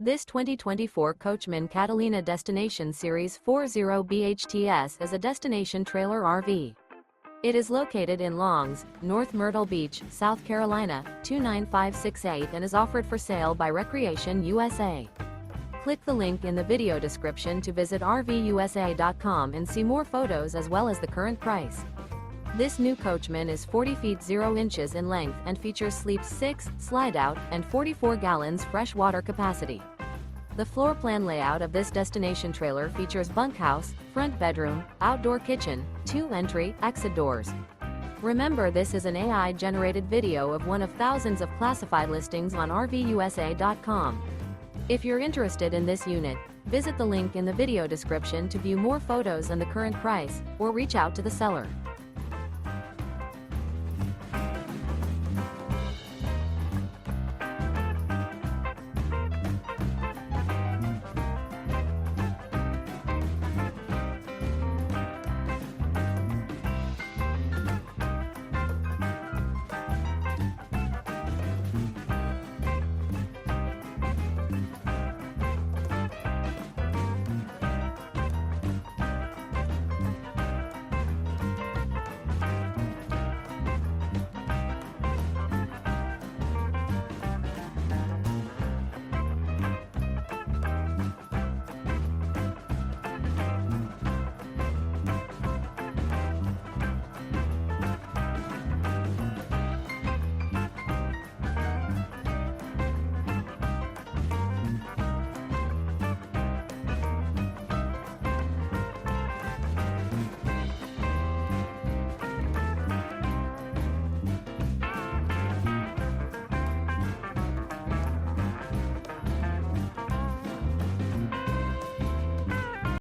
This 2024 Coachmen Catalina Destination Series 40 BHTS is a destination trailer RV. It is located in Longs, North Myrtle Beach, South Carolina, 29568 and is offered for sale by Recreation USA. Click the link in the video description to visit RVUSA.com and see more photos as well as the current price. This new Coachmen is 40 feet 0 inches in length and features sleep 6, slide-out, and 44 gallons fresh water capacity. The floor plan layout of this destination trailer features bunkhouse, front bedroom, outdoor kitchen, 2 entry, exit doors. Remember, this is an AI-generated video of one of thousands of classified listings on RVUSA.com. If you're interested in this unit, visit the link in the video description to view more photos and the current price, or reach out to the seller.